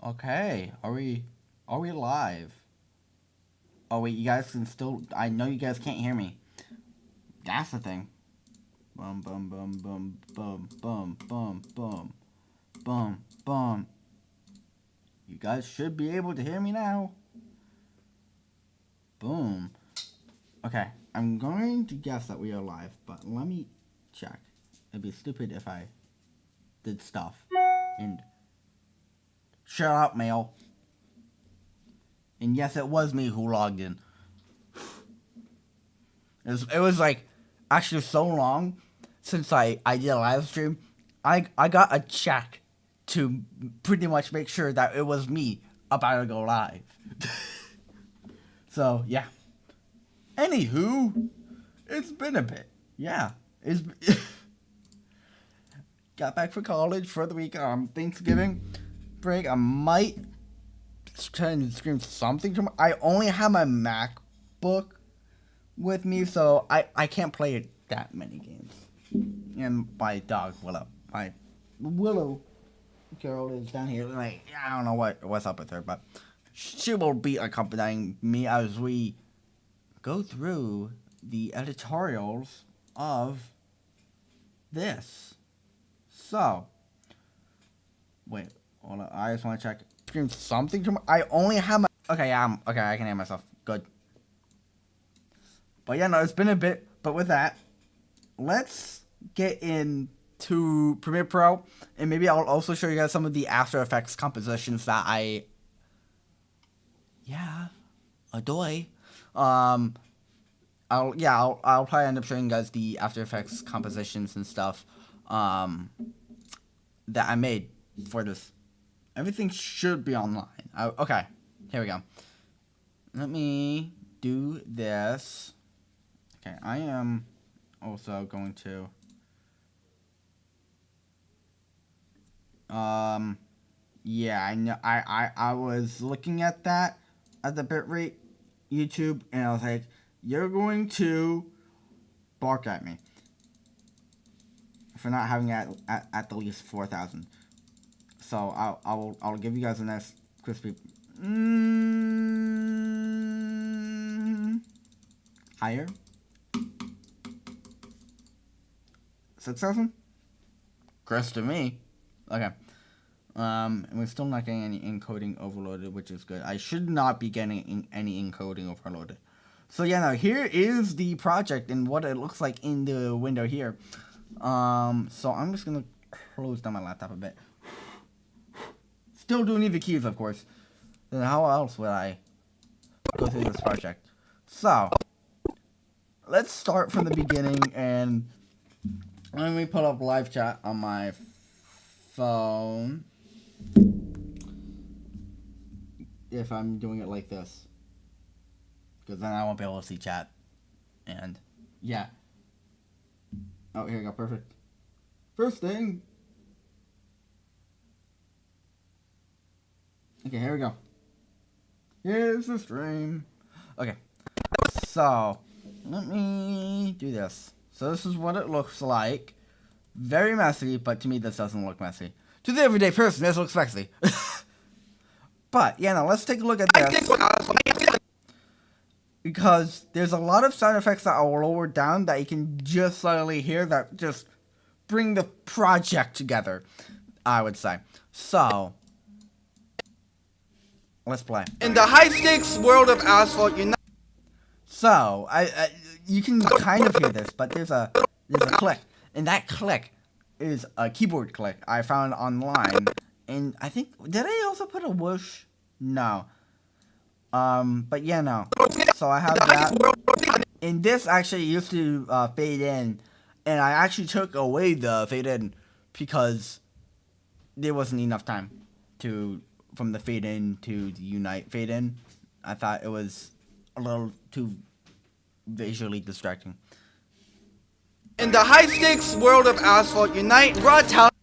Okay, are we live? Oh wait, you guys can still. I know you guys can't hear me. That's the thing. Boom, boom, boom, boom, boom, boom, boom, boom, boom, boom. You guys should be able to hear me now. Boom. Okay, I'm going to guess that we are live, but let me check. It'd be stupid if I did stuff and shut up, mail. And yes, it was me who logged in. It was like actually so long since I did a live stream. I got a check to pretty much make sure that it was me about to go live. So yeah. Anywho, it's been a bit. Yeah, it's got back from college for the week. Thanksgiving break. I might try and stream something tomorrow. I only have my MacBook with me, so I can't play that many games. And my dog Willow girl is down here. Like, I don't know what's up with her, but she will be accompanying me as we go through the editorials of this. So, wait, hold on. I just want to check. Stream something tomorrow. I only have my. Okay, yeah, okay. I can hear myself. Good. But yeah, no, it's been a bit. But with that, let's get into Premiere Pro, and maybe I'll also show you guys some of the After Effects compositions that I adore. I'll probably end up showing you guys the After Effects compositions and stuff that I made for this. Everything should be online. Okay, here we go. Let me do this. Okay, I am also going to yeah, I know I was looking at that at the bitrate YouTube, and I was like, you're going to bark at me for not having it at the least 4,000. So I'll give you guys a nice crispy higher. 6,000? Chris to me. Okay. And we're still not getting any encoding overloaded, which is good. I should not be getting any encoding overloaded. So yeah, now here is the project and what it looks like in the window here. So I'm just gonna close down my laptop a bit. Still do need the keys, of course. Then how else would I go through this project? So let's start from the beginning, and let me pull up live chat on my phone. If I'm doing it like this, because then I won't be able to see chat. And yeah. Oh, here we go. Perfect. First thing. Okay, here we go. Here's the stream. Okay. So, let me do this. So this is what it looks like. Very messy, but to me this doesn't look messy. To the everyday person, this looks messy. But, yeah, now let's take a look at this. Because there's a lot of sound effects that are lowered down that you can just slightly hear that just bring the project together, I would say. So, let's play. In the high-stakes world of Asphalt, So, you can kind of hear this, but there's a click. And that click is a keyboard click I found online. And I think, did I also put a whoosh? No. But yeah, no. So I have that. And this actually used to fade in. And I actually took away the fade in because there wasn't enough time from the fade in to the unite fade in. I thought it was a little too visually distracting. In the high-stakes world of Asphalt, unite raw talent.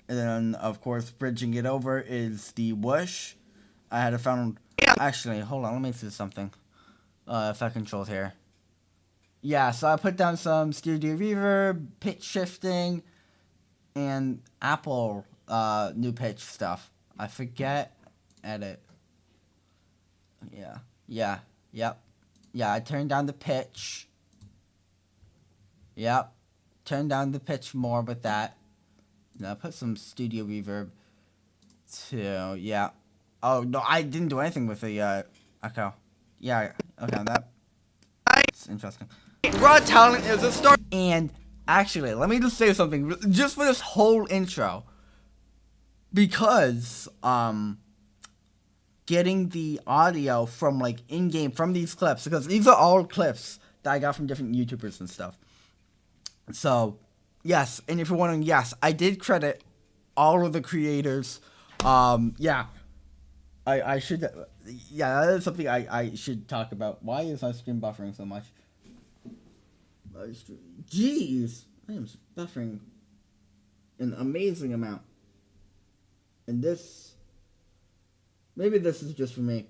And then, of course, bridging it over is the whoosh. I had found. Actually, hold on. Let me see something. Effect controls here. Yeah, so I put down some studio reverb, pitch shifting, and Apple new pitch stuff. I forget. Edit. Yeah. I turned down the pitch. Yep. Turn down the pitch more with that. Now put some studio reverb too. Yeah. Oh no, I didn't do anything with the echo. Yeah. Okay, that's interesting. Raw talent is a start. And actually, let me just say something just for this whole intro. Because getting the audio from like in-game from these clips, because these are all clips that I got from different YouTubers and stuff. So, yes, and if you're wondering, yes, I did credit all of the creators. Yeah, I should, yeah, that is something I should talk about. Why is my screen buffering so much? Jeez, I am buffering an amazing amount. And this, maybe this is just for me.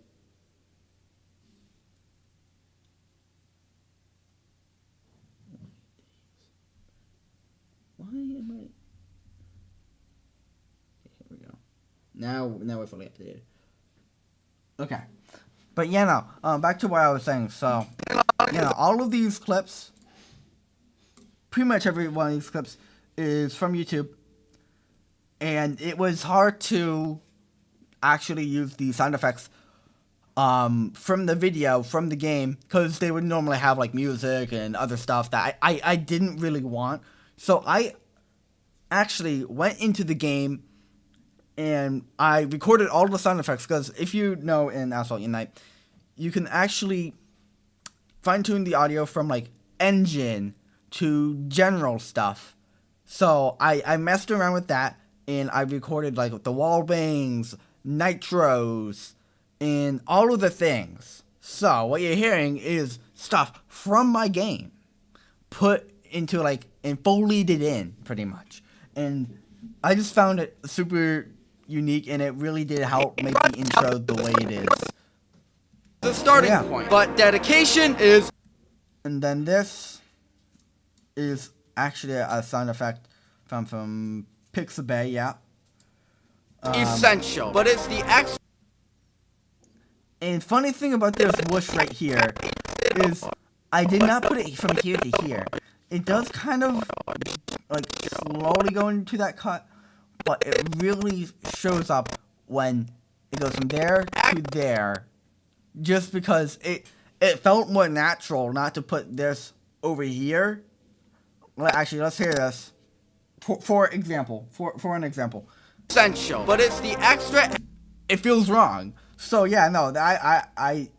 Why am I? Okay, here we go. Now we're fully updated. Okay, but yeah, no. Back to what I was saying. So, all of these clips, pretty much every one of these clips is from YouTube, and it was hard to actually use the sound effects from the video, from the game, because they would normally have like music and other stuff that I didn't really want. So I actually went into the game and I recorded all the sound effects, because if you know in Asphalt Unite, you can actually fine-tune the audio from like engine to general stuff. So I messed around with that and I recorded like the wall bangs, nitros, and all of the things. So what you're hearing is stuff from my game put into like and folied it in pretty much. And I just found it super unique, and it really did help make the intro the way it is. The starting point, but dedication is. And then this is actually a sound effect from Pixabay, yeah. Essential, but it's the X. And funny thing about this whoosh right here is I did not put it from here to here. It does kind of like slowly go into that cut, but it really shows up when it goes from there to there, just because it felt more natural not to put this over here. Well, actually, let's hear this. For an example. Essential, but it's the extra. It feels wrong. So yeah, no, I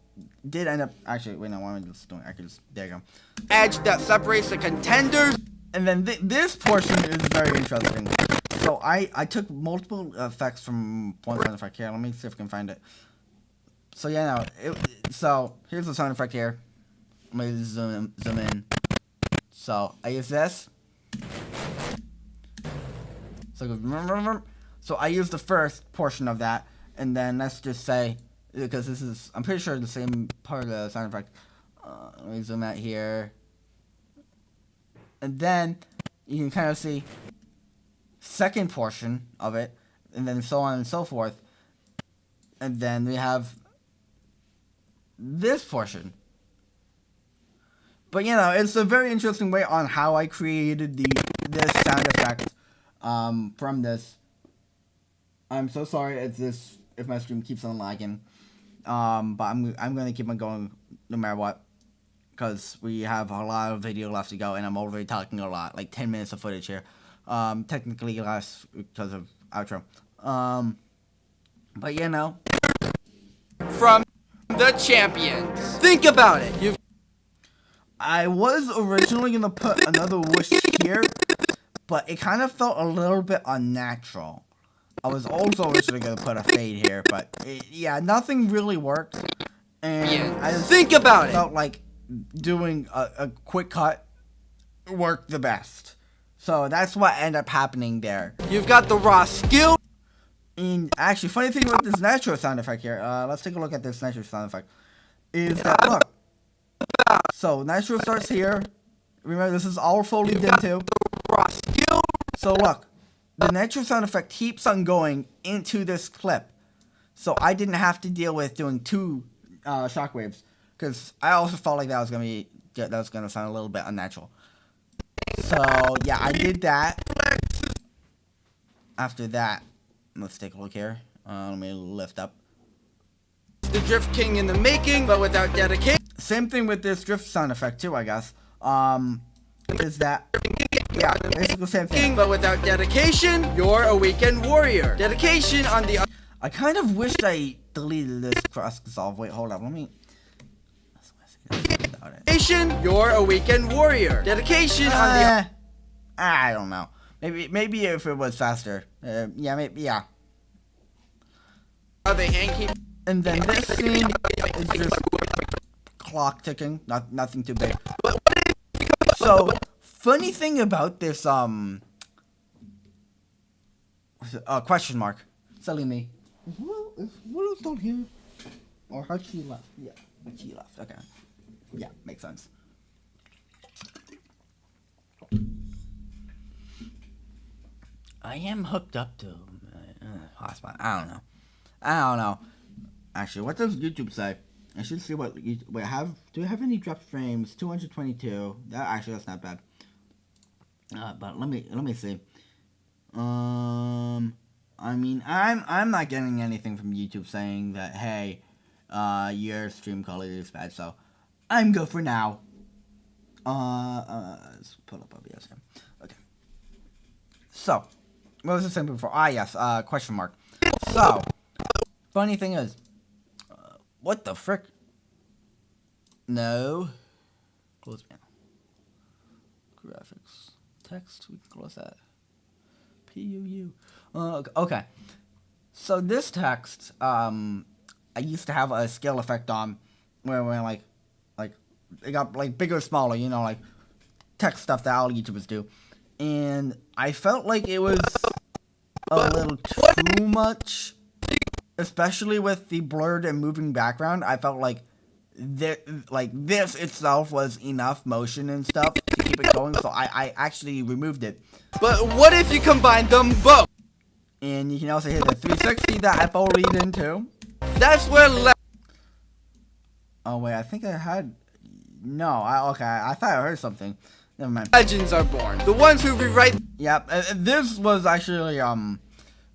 did end up actually. Wait, no, why am I just doing? I could just there you go. Edge that separates the contenders. And then this portion is very interesting. So I took multiple effects from one sound effect here. Let me see if I can find it. So yeah, no, so here's the sound effect here. Let me zoom in. So I use this. So I use the first portion of that, and then let's just say, because this is, I'm pretty sure the same part of the sound effect. Let me zoom out here. And then you can kind of see second portion of it, and then so on and so forth. And then we have this portion. But it's a very interesting way on how I created this sound effect from this. I'm so sorry if my stream keeps on lagging. But I'm gonna keep on going no matter what, because we have a lot of video left to go, and I'm already talking a lot, like 10 minutes of footage here. Technically less because of outro. But from the champions. Think about it. I was originally gonna put another whoosh here, but it kind of felt a little bit unnatural. I was also originally gonna put a fade here, but nothing really worked. And I just think about it. Felt like doing a quick cut worked the best. So that's what ended up happening there. You've got the raw skill. And actually, funny thing about this nitro sound effect here, let's take a look at this nitro sound effect, is that, look. So, nitro starts here. Remember, this is all fully done too. So, look. the nitro sound effect keeps on going into this clip. So I didn't have to deal with doing 2 shockwaves. Because I also felt like that was gonna sound a little bit unnatural. So yeah, I did that. After that, let's take a look here. Let me lift up. The Drift King in the making, but without dedication. Same thing with this drift sound effect too, I guess. Is that, yeah, basically the same thing. But without dedication, you're a weekend warrior. Dedication on the... I kind of wished I deleted this cross dissolve. Wait, hold up, let me... Dedication, you're a weekend warrior. Dedication on the... I don't know. Maybe if it was faster. Yeah, maybe, yeah. Are they hand And then this scene is just clock ticking, nothing too big. So, funny thing about this, question mark. Silly me. Is Willow still here? Or how she left? Yeah, she left, okay. Yeah, makes sense. I am hooked up to hotspot. I don't know. Actually, what does YouTube say? I should see what do we have any dropped frames? 222. That's not bad. But let me see. I mean, I'm not getting anything from YouTube saying that, hey, your stream quality is bad, so I'm good for now. Let's pull up OBS here. Okay. So, what was I saying before? Yes, question mark. So, funny thing is, what the frick? No. Close panel. Graphics. Text, we can close that. PUU. Okay. So this text, I used to have a scale effect on, where like, it got like bigger or smaller, you know, like text stuff that all YouTubers do. And I felt like it was a little too much, especially with the blurred and moving background. I felt like this itself was enough motion and stuff to keep it going, so I actually removed it. But what if you combine them both? And you can also hit the 360 that I forwarded into. That's where Oh wait, I think I had... No, okay, I thought I heard something. Never mind. legends are born. The ones who rewrite... Yep, this was actually, I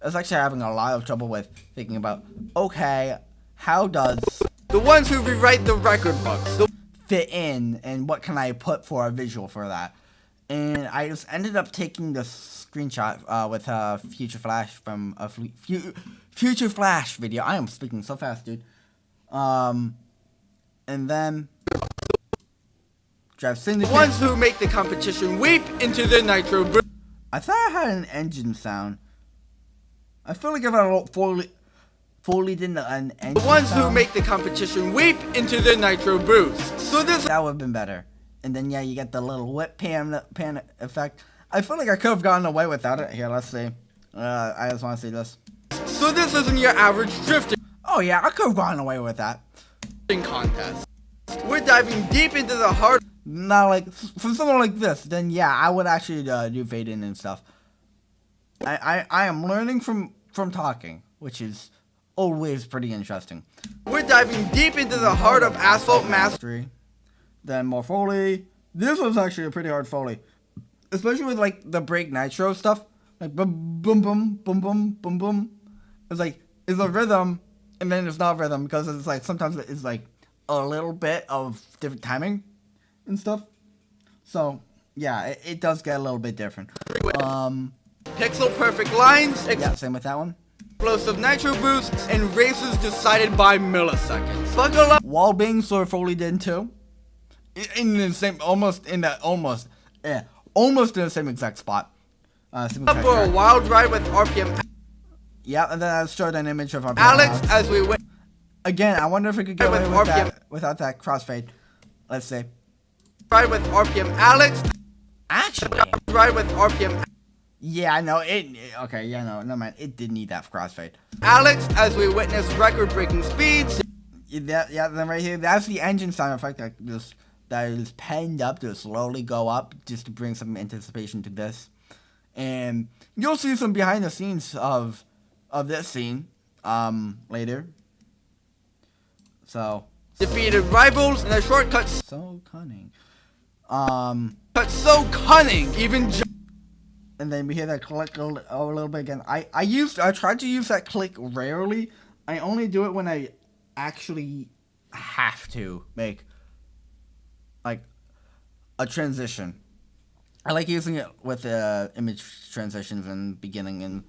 was actually having a lot of trouble with thinking about, okay, how does... The ones who rewrite the record books. Fit in, and what can I put for a visual for that? And I just ended up taking this screenshot with Future Flash from a Future Flash video. I am speaking so fast, dude. And then... Drive Syndicate. The ones who make the competition weep into the nitro boost. I thought I had an engine sound. I feel like if I fully did an engine The ones sound, who make the competition weep into the nitro boost. So this... that would have been better. And then, yeah, you get the little whip pan effect. I feel like I could have gotten away without it. Here, let's see. I just want to see this. So this isn't your average drifting Oh, yeah, I could have gotten away with that. contest. We're diving deep into the heart... Not like, for someone like this, then yeah, I would actually do fade in and stuff. I am learning from talking, which is always pretty interesting. We're diving deep into the heart of asphalt mastery. Then more Foley. This was actually a pretty hard Foley. Especially with like the break nitro stuff. Like boom boom boom boom boom boom boom. It's like, it's a rhythm, and then it's not rhythm, because it's like, sometimes it's like a little bit of different timing and stuff. So yeah, it does get a little bit different. Pixel perfect lines, Yeah, same with that one. explosive nitro boosts, and races decided by milliseconds. Buckle up Wall being sort of Foley did too. In the same, almost in the same exact spot. Same exact for a track. wild ride with RPM Yeah, and then I showed an image of our Alex as we went Again, I wonder if we could get away With with RPM. that without that crossfade. Let's see. ride with RPM Alex. Actually, Ride with RPM yeah, no, okay, yeah, no, man, it did need that crossfade. Alex as we witness record-breaking speeds. Yeah, then right here, that's the engine sound effect that is penned up to slowly go up, just to bring some anticipation to this. And you'll see some behind the scenes of this scene later. So defeated rivals in a shortcut so cunning. cut so cunning, even And then we hear that click a little bit again. I tried to use that click rarely. I only do it when I actually have to make like a transition. I like using it with image transitions and beginning and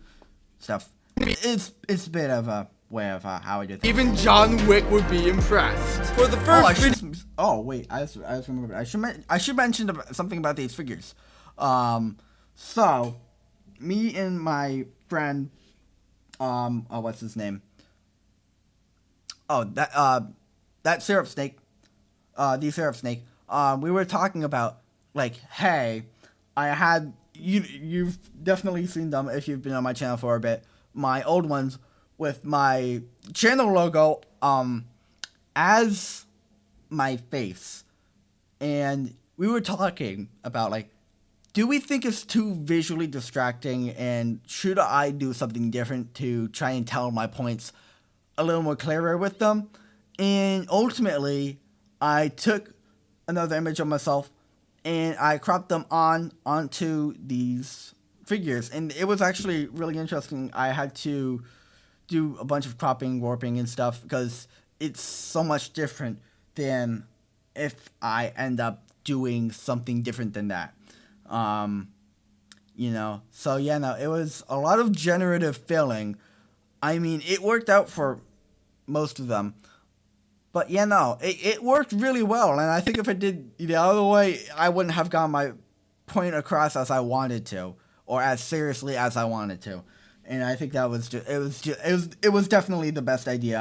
stuff. It's a bit of a way of how I do things. even John Wick would be impressed. For the first video. Wait, I just remembered. I should mention something about these figures. So me and my friend, what's his name? Oh, that syrup snake, the syrup snake. We were talking about like, hey, I had you've definitely seen them if you've been on my channel for a bit. My old ones with my channel logo as my face, and we were talking about like, do we think it's too visually distracting, and should I do something different to try and tell my points a little more clearer with them? And ultimately, I took another image of myself and I cropped them onto these figures, and it was actually really interesting. I had to do a bunch of cropping, warping, and stuff because it's so much different than if I end up doing something different than that. So yeah, no, it was a lot of generative filling. I mean, it worked out for most of them, but yeah, no, it worked really well. And I think if it did the other way, I wouldn't have gotten my point across as I wanted to, or as seriously as I wanted to. And I think that was it was definitely the best idea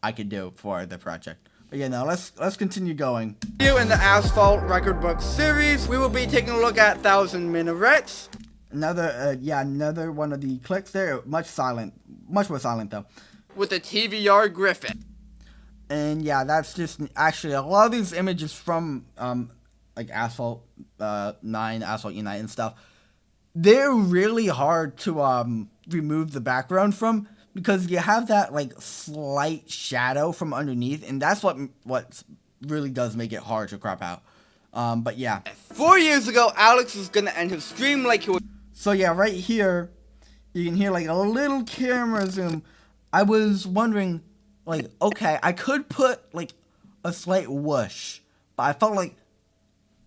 I could do for the project. But yeah, now let's continue going. In the Asphalt Record Book series, we will be taking a look at Thousand Minarets. Another one of the clicks there. Much more silent though. With a TVR Griffin. And yeah, that's just actually a lot of these images from like Asphalt 9, Asphalt Unite and stuff. They're really hard to remove the background from, because you have that like slight shadow from underneath, and that's what really does make it hard to crop out. But yeah. 4 years ago, Alex was gonna end his stream like he was. So yeah, right here, you can hear like a little camera zoom. I was wondering, like, okay, I could put like a slight whoosh, but I felt like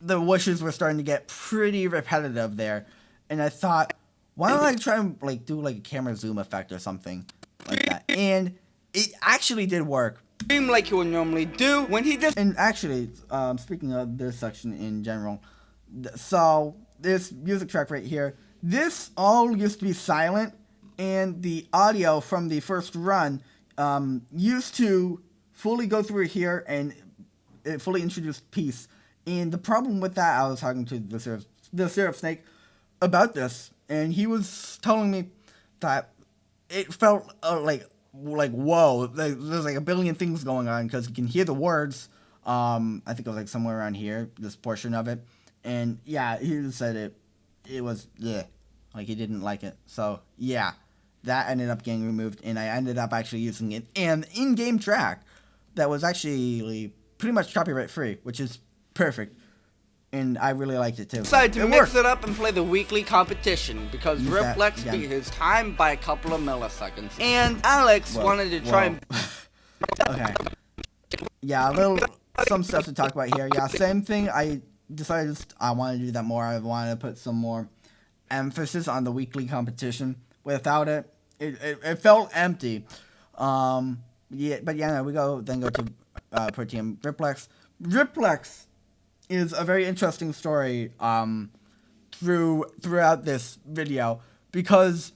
the whooshes were starting to get pretty repetitive there, and I thought, why don't I try and like do like a camera zoom effect or something like that? And it actually did work. Stream like he would normally do when he did. And actually, speaking of this section in general, so this music track right here, this all used to be silent, and the audio from the first run used to fully go through here and it fully introduced peace. And the problem with that, I was talking to the syrup snake about this, and he was telling me that it felt like whoa, there's like a billion things going on, because you can hear the words. I think it was like somewhere around here, this portion of it, and yeah, he said it was like he didn't like it. So yeah, that ended up getting removed, and I ended up actually using it an in-game track that was actually pretty much copyright free, which is perfect. And I really liked it too. Decided to mix it up and play the weekly competition because Riplex beat his time by a couple of milliseconds. And Alex wanted to try and. Okay. Yeah, some stuff to talk about here. Yeah, same thing. I decided I want to do that more. I wanted to put some more emphasis on the weekly competition. Without it, it felt empty. Yeah, but yeah, we go to Protein Riplex. Riplex is a very interesting story throughout this video, because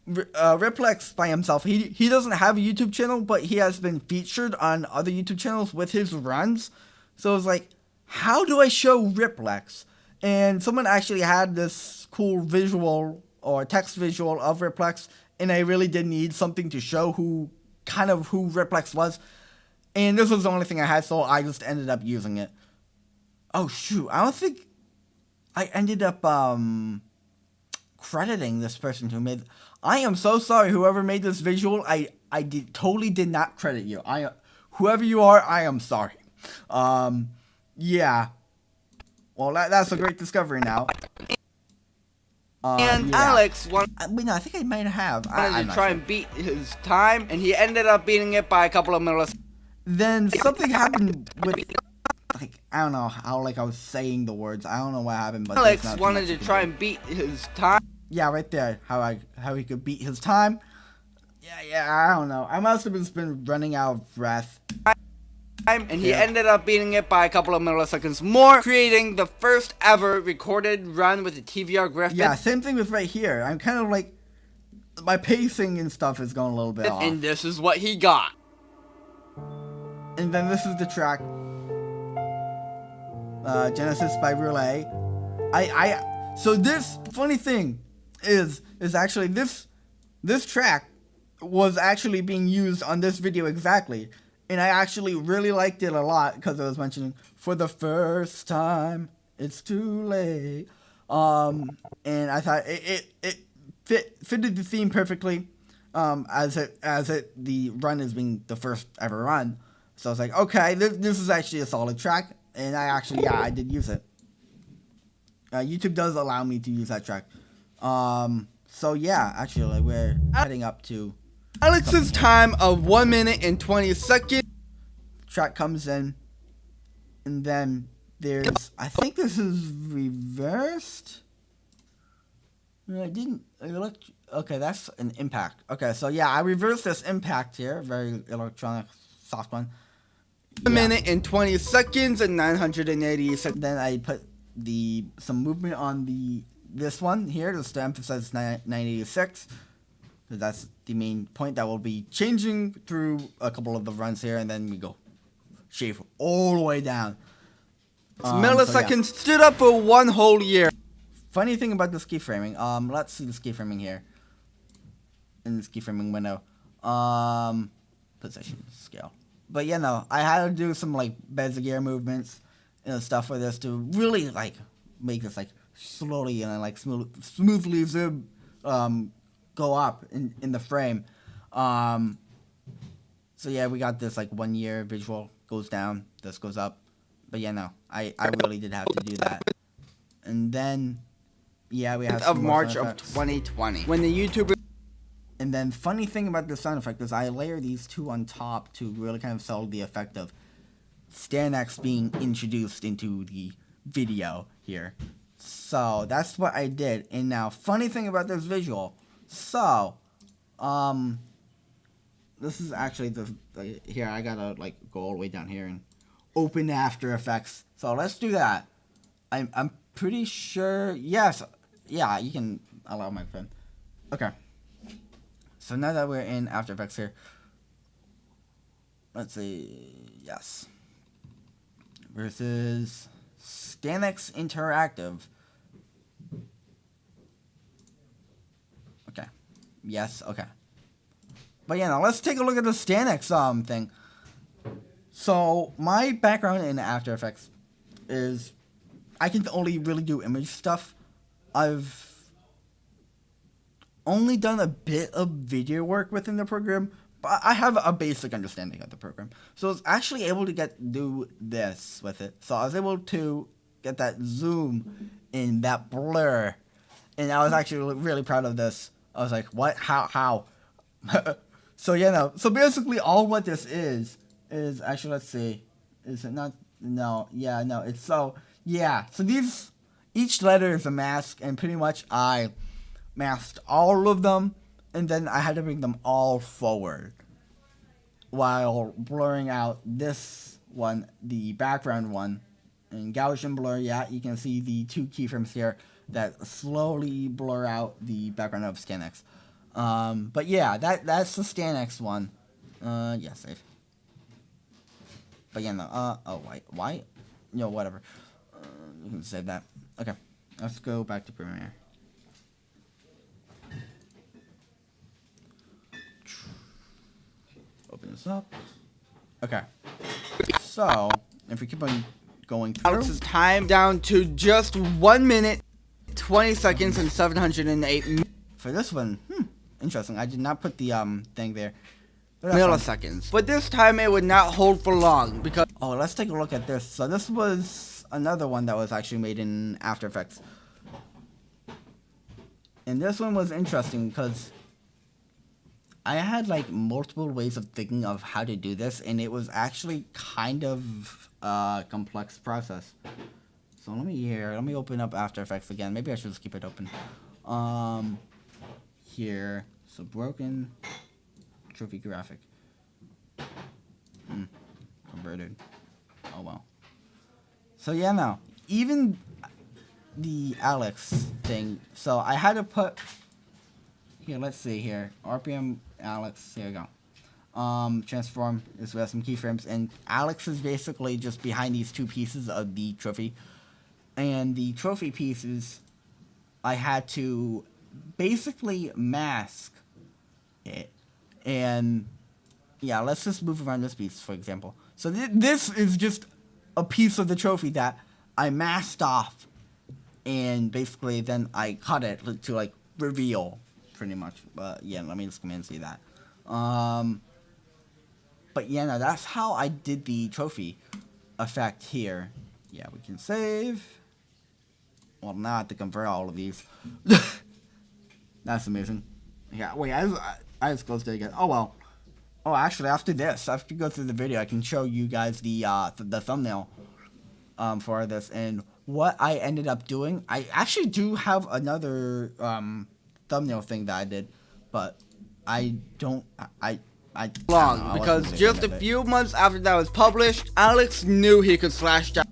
Riplex by himself, he doesn't have a YouTube channel, but he has been featured on other YouTube channels with his runs. So it's like, how do I show Riplex? And someone actually had this cool visual or text visual of Riplex, and I really did need something to show who Riplex was. And this was the only thing I had, so I just ended up using it. Oh shoot, I don't think I ended up crediting this person who made. I am so sorry, whoever made this visual. I totally did not credit you. Whoever you are, I am sorry. Yeah. Well, that's a great discovery now. And yeah. Alex no, I think I might have. wanted to try and beat his time, and he ended up beating it by a couple of milliseconds. Then something happened with, like, I don't know how, like, I was saying the words. I don't know what happened, but Alex wanted to try and beat his time. Yeah, right there. How he could beat his time. Yeah, I don't know. I must have just been running out of breath. And he ended up beating it by a couple of milliseconds more, creating the first ever recorded run with the TVR Griffin. Yeah, same thing with right here. I'm kind of like, my pacing and stuff is going a little bit off. And this is what he got. And then this is the track, Genesis by Relay. So this funny thing is actually this track was actually being used on this video exactly. And I actually really liked it a lot because it was mentioning for the first time, it's too late. And I thought it fitted the theme perfectly. As the run is being the first ever run. So I was like, okay, this is actually a solid track. And I did use it. YouTube does allow me to use that track. So yeah, actually we're heading up to Alex's time of 1 minute and 20 seconds. Track comes in, and then there's, I think this is reversed. No, I didn't. Okay, that's an impact. Okay, so yeah, I reversed this impact here. Very electronic, soft one. 1 minute and 20 seconds and 980 seconds. Then I put some movement on this one here just to emphasize 986. So that's the main point that will be changing through a couple of the runs here, and then we go shave all the way down. Milliseconds stood up for 1 whole year. Funny thing about this keyframing, let's see this keyframing here. In this keyframing window. Position scale. But yeah, no, I had to do some like bezier movements and stuff for this to really like make this like slowly and like smoothly zoom go up in the frame. So yeah, we got this like 1 year visual goes down, this goes up. But yeah, no, I really did have to do that. And then yeah, we have of March of 2020 when the YouTuber. And then funny thing about the sound effect is I layer these two on top to really kind of sell the effect of StanX being introduced into the video here. So that's what I did. And now funny thing about this visual. So this is actually here I gotta like go all the way down here and open After Effects. So let's do that. I'm pretty sure, yes, yeah, you can allow my friend. Okay. So now that we're in After Effects here, let's see, yes. Versus StanX Interactive. Okay. Yes, okay. But yeah, now let's take a look at the StanX thing. So my background in After Effects is I can only really do image stuff. I've only done a bit of video work within the program, but I have a basic understanding of the program. So I was actually able to do this with it. So I was able to get that zoom and that blur. And I was actually really proud of this. I was like, what? How? So yeah, no. So basically all what this is actually, let's see. Is it not? No. Yeah, no. It's so, yeah. So each letter is a mask, and pretty much I masked all of them, and then I had to bring them all forward while blurring out this one, the background one. And Gaussian blur, yeah, you can see the two keyframes here that slowly blur out the background of StanX. But yeah, that's the StanX one. Yeah, save. But yeah, no, oh, why? No, whatever. You can save that. Okay, let's go back to Premiere. Open this up. Okay. So, if we keep on going through. Alex's time down to just 1 minute 20 seconds and 708 For this one, interesting. I did not put the thing there. milliseconds. But this time it would not hold for long because... Oh, let's take a look at this. So this was another one that was actually made in After Effects. And this one was interesting because I had like multiple ways of thinking of how to do this, and it was actually kind of a complex process. So let me open up After Effects again. Maybe I should just keep it open. Here, so broken trophy graphic. Converted. Oh well. So yeah, now even the Alex thing. So I had to put here. Let's see here. RPM Alex. Here we go. Transform is with some keyframes, and Alex is basically just behind these two pieces of the trophy, and the trophy pieces I had to basically mask it. And yeah, let's just move around this piece, for example. So this is just a piece of the trophy that I masked off, and basically then I cut it to like reveal, pretty much. But yeah, let me just come in and see that. But yeah, no, that's how I did the trophy effect here. Yeah, we can save. Well, now I have to convert all of these. That's amazing. Yeah, wait, I just closed it again. Oh well. Oh, actually, after this, after you go through the video, I can show you guys the thumbnail for this. And what I ended up doing, I actually do have another thumbnail thing that I did, but I don't. long because just a few months after that was published, Alex knew he could slash down.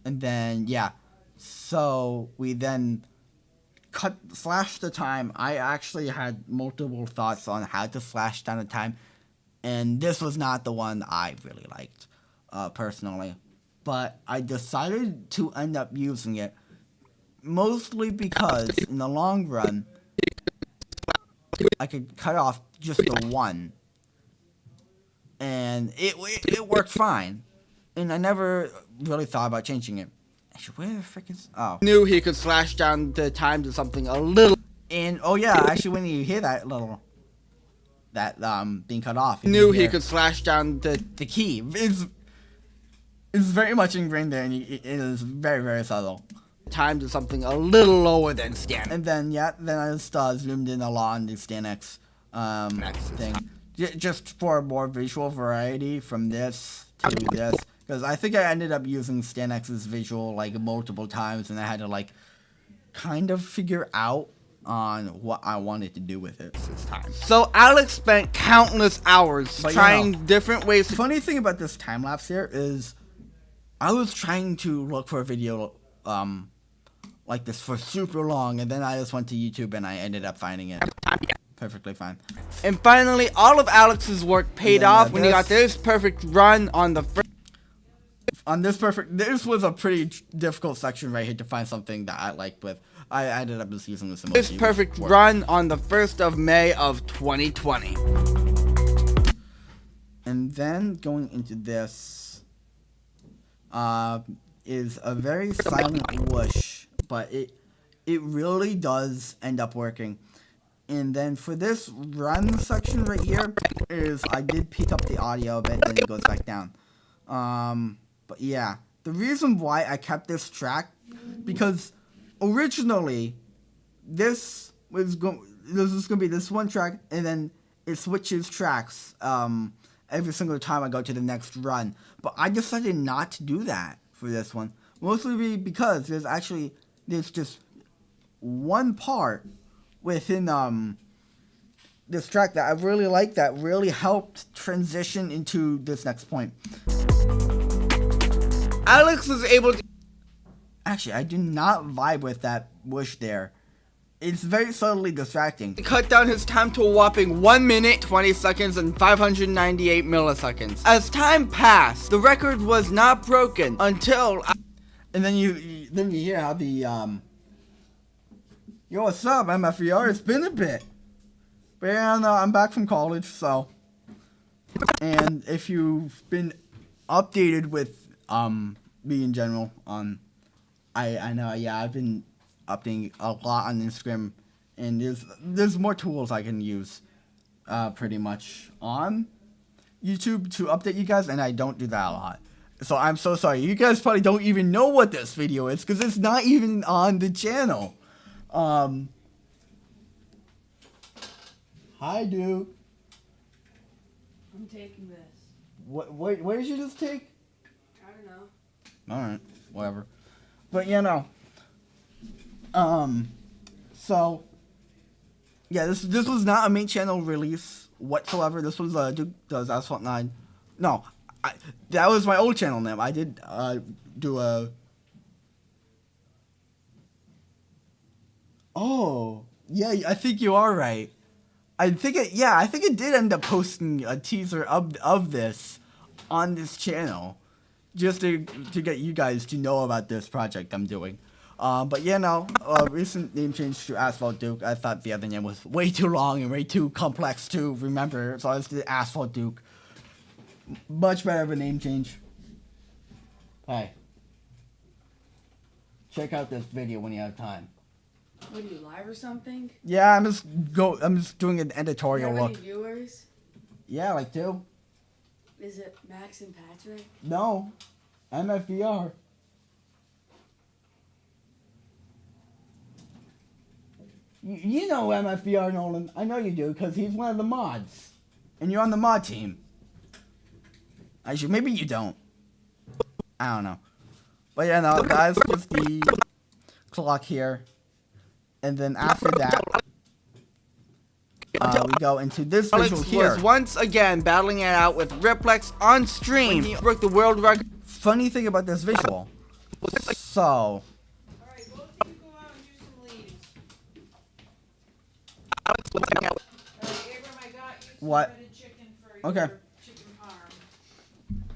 And then yeah, so we then slash the time. I actually had multiple thoughts on how to slash down the time, and this was not the one I really liked personally, but I decided to end up using it mostly because in the long run I could cut off just the one, and it worked fine, and I never really thought about changing it. Where the frick is... Oh. Knew he could slash down the time to something a little... And, oh yeah, actually when you hear that little... That, being cut off... Knew he could slash down the key. It's very much ingrained there, and it is very, very subtle. Time to something a little lower than standard. And then, yeah, then I just zoomed in a lot on the StanX, thing. Just for more visual variety from this to this. Because I think I ended up using StanX's visual like multiple times, and I had to like kind of figure out on what I wanted to do with it this time. So Alex spent countless hours trying different ways. The funny thing about this time lapse here is I was trying to look for a video like this for super long, and then I just went to YouTube and I ended up finding it. Perfectly fine. And finally, all of Alex's work paid off when he got this perfect run on the first. This was a pretty difficult section right here to find something that I liked with. I ended up just using this emoji. This perfect run on the 1st of May of 2020. And then going into this is a very silent whoosh, but it really does end up working. And then for this run section right here is I did pick up the audio a bit, then it goes back down. But yeah, the reason why I kept this track, because originally this was going to be this one track, and then it switches tracks every single time I go to the next run. But I decided not to do that for this one, mostly because there's just one part within this track that I really like that really helped transition into this next point. Alex was able to... Actually, I do not vibe with that whoosh there. It's very subtly distracting. Cut down his time to a whopping 1 minute, 20 seconds, and 598 milliseconds. As time passed, the record was not broken until... And then you hear how the, Yo, what's up, MFER? It's been a bit. But yeah, no, I'm back from college, so... And if you've been updated with, me in general, I know, yeah, I've been updating a lot on Instagram, and there's more tools I can use, pretty much on YouTube to update you guys, and I don't do that a lot. So I'm so sorry. You guys probably don't even know what this video is because it's not even on the channel. Hi, Duke. I'm taking this. What did you just take? I don't know. Alright, whatever. But so yeah, this was not a main channel release whatsoever. This was Duke Does Asphalt 9. No, that was my old channel name. I did do a... Oh, yeah, I think you are right. I think it did end up posting a teaser of this on this channel, just to get you guys to know about this project I'm doing. But recent name change to Asphalt Duke. I thought the other name was way too long and way too complex to remember, so I just did Asphalt Duke. Much better of a name change. Hey, check out this video when you have time. What are you, live or something? Yeah, I'm just doing an editorial Do you have look. any viewers? Yeah, like 2. Is it Max and Patrick? No, MFVR. You know MFVR, Nolan. I know you do, because he's one of the mods. And you're on the mod team. Actually, maybe you don't. I don't know. But yeah, no, guys, just the clock here. And then after that, we go into this visual Alex here. was once again battling it out with Riplex on stream. He broke the world record. Funny thing about this visual. So... Alright, both of you go out and do some leads. Alright, Abram, I got you some What? breaded chicken for Okay. your chicken parm.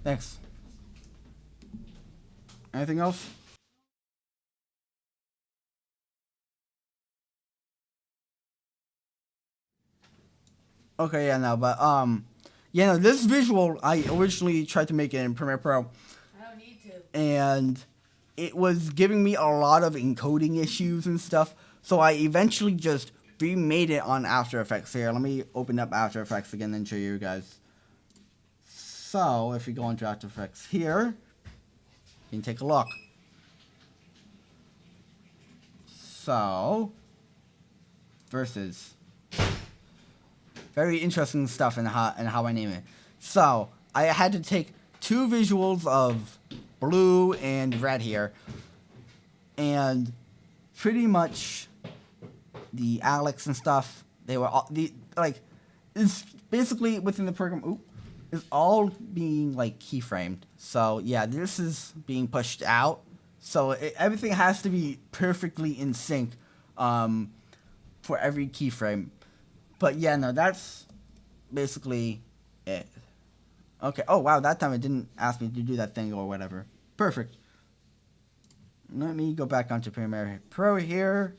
Thanks. Anything else? Okay, this visual I originally tried to make it in Premiere Pro, I don't need to. and it was giving me a lot of encoding issues and stuff, so I eventually just remade it on After Effects here. Let me open up After Effects again and show you guys. So, if you go into After Effects here, you can take a look. So, versus... Very interesting stuff in how I name it. So, I had to take 2 visuals of blue and red here. And pretty much the Alex and stuff, they were all, it's basically within the program, is all being, keyframed. So, yeah, this is being pushed out. So, everything has to be perfectly in sync for every keyframe. But yeah, no, that's basically it. Okay, oh wow, that time it didn't ask me to do that thing or whatever. Perfect. Let me go back onto Premiere Pro here.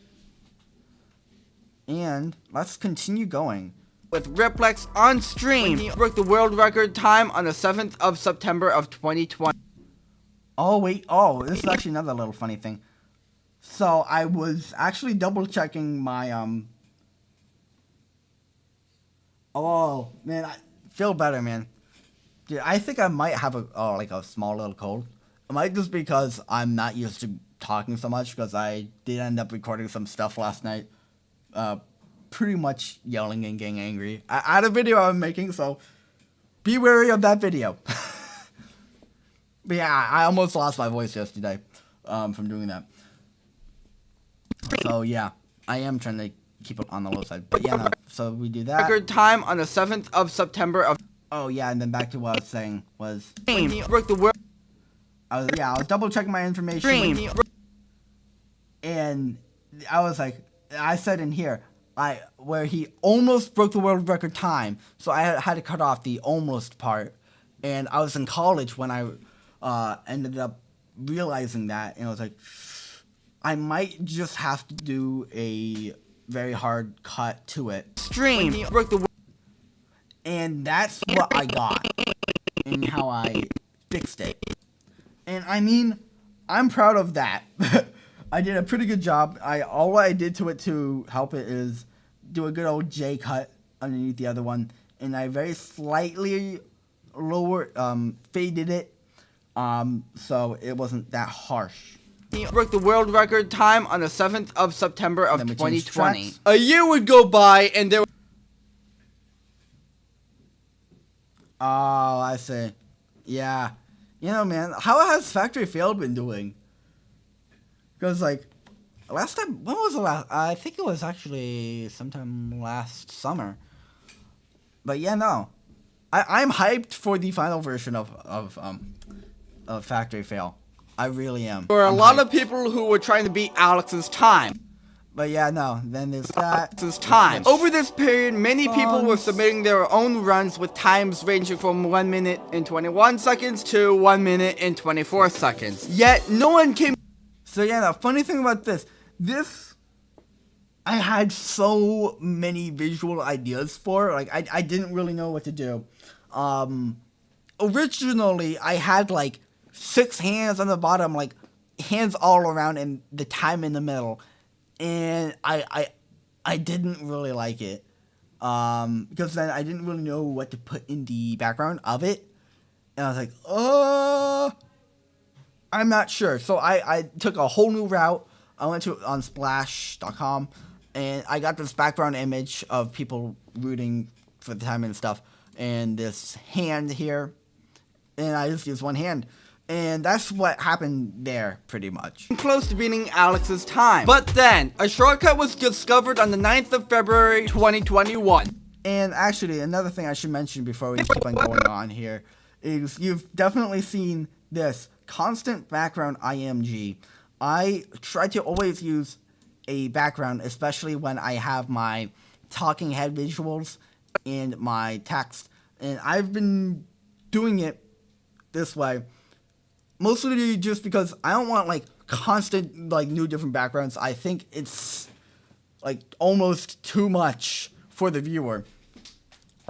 And let's continue going. With Riplex on stream. He broke the world record time on the 7th of September of 2020. Oh wait, this is actually another little funny thing. So I was actually double checking my Oh man, I feel better, man. Dude, I think I might have a small little cold. It might just because I'm not used to talking so much, because I did end up recording some stuff last night. Pretty much yelling and getting angry. I had a video I'm making, so be wary of that video. But yeah, I almost lost my voice yesterday from doing that. So yeah, I am trying to keep it on the low side. But yeah, no, so we do that. Record time on the 7th of September of... Oh yeah, and then back to what I was saying was... He broke the world... I was double checking my information. And I was like, I said in here, where he almost broke the world record time. So I had to cut off the almost part. And I was in college when I ended up realizing that. And I was like, I might just have to do a very hard cut to it. Stream. He broke the... And that's what I got. And how I fixed it. And I mean, I'm proud of that. I did a pretty good job. All I did to it to help it is do a good old J cut underneath the other one, and I very slightly lower faded it, so it wasn't that harsh. He broke the world record time on the 7th of September of Then we changed 2020. tracks. A year would go by and there Oh, I see. Yeah. You know, man, how has Factory Failed been doing? Because, like, last time, when was the last? I think it was actually sometime last summer. But yeah, no. I'm hyped for the final version of Factory Fail. I really am. were a I'm lot hyped. of people who were trying to beat Alex's time. But yeah, no. Then there's that. Over this period, many people were submitting their own runs with times ranging from 1 minute and 21 seconds to 1 minute and 24 seconds. Yet, no one came. So yeah, the funny thing about this, I had so many visual ideas for. Like, I didn't really know what to do. Originally, I had like 6 hands on the bottom, like hands all around, and the time in the middle. And I didn't really like it. Because then I didn't really know what to put in the background of it. And I was like, I'm not sure. So I took a whole new route. I went to on splash.com and I got this background image of people rooting for the time and stuff, and this hand here, and I just used one hand. And that's what happened there, pretty much. Close to beating Alex's time. But then, a shortcut was discovered on the 9th of February 2021. And actually, another thing I should mention before we keep on going on here is you've definitely seen this constant background IMG. I try to always use a background, especially when I have my talking head visuals and my text. And I've been doing it this way, mostly just because I don't want like constant like new different backgrounds. I think it's like almost too much for the viewer.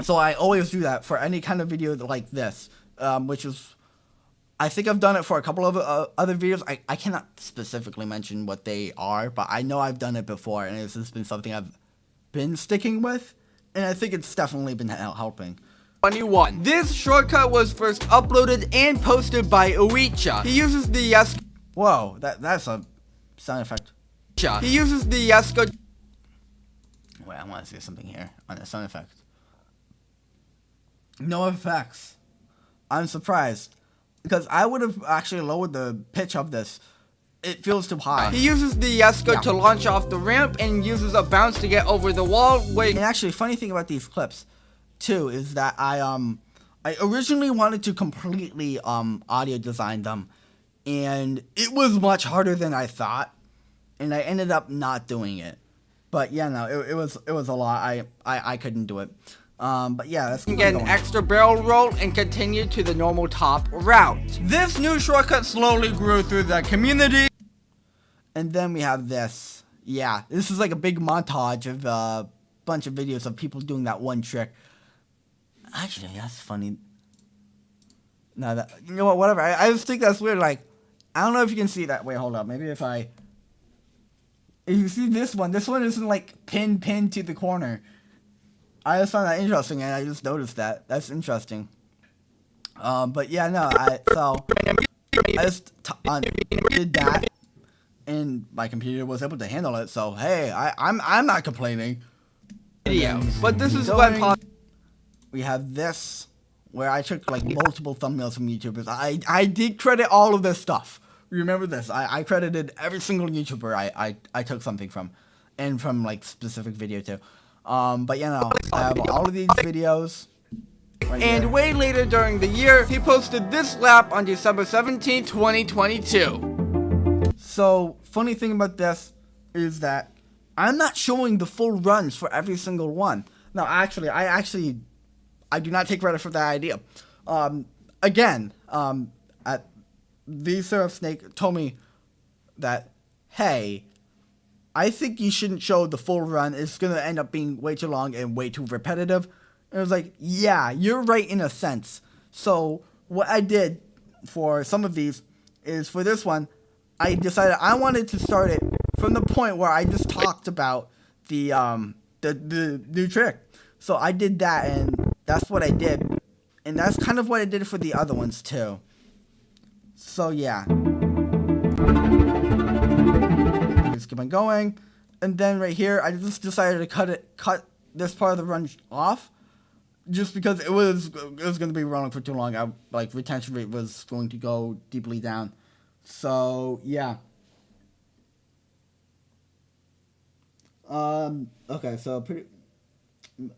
So I always do that for any kind of video like this, which is, I think I've done it for a couple of other videos. I cannot specifically mention what they are, but I know I've done it before, and it's just been something I've been sticking with, and I think it's definitely been helping. 21. This shortcut was first uploaded and posted by Uicha. He uses the yes. Whoa, that's a sound effect. He uses the Yesko. Wait, I want to see something here on the sound effect. No effects. I'm surprised, because I would have actually lowered the pitch of this. It feels too high. He uses the Yesko to launch off the ramp and uses a bounce to get over the wall. And actually, funny thing about these clips, too, is that I originally wanted to completely audio design them, and it was much harder than I thought, and I ended up not doing it. But yeah, no, it was a lot. I couldn't do it. But yeah, let's keep get going. an extra barrel roll and continue to the normal top route. This new shortcut slowly grew through the community. And then we have this. Yeah, this is like a big montage of a bunch of videos of people doing that one trick. Actually, that's funny. No, you know what? Whatever. I just think that's weird. Like, I don't know if you can see that. Wait, hold up. Maybe if you see this one isn't like pinned to the corner. I just found that interesting, and I just noticed that. That's interesting. But yeah, no. I just did that, and my computer was able to handle it. So hey, I'm not complaining. But this is when we have this, where I took like multiple thumbnails from YouTubers. I did credit all of this stuff. Remember this? I credited every single YouTuber I took something from, and from like specific video too. But you know, I have all of these videos. Right and here. way later during the year, he posted this lap on December 17, 2022. So, funny thing about this is that I'm not showing the full runs for every single one. No, actually, I do not take credit for that idea. Again, the Syrup Snake told me that, hey, I think you shouldn't show the full run. It's going to end up being way too long and way too repetitive. And I was like, yeah, you're right in a sense. So what I did for some of these is, for this one, I decided I wanted to start it from the point where I just talked about the new trick. So I did that, and that's what I did. And that's kind of what I did for the other ones too. So yeah. Let's keep on going. And then right here, I just decided to cut this part of the run off. Just because it was going to be running for too long. Retention rate was going to go deeply down. So yeah. Okay, so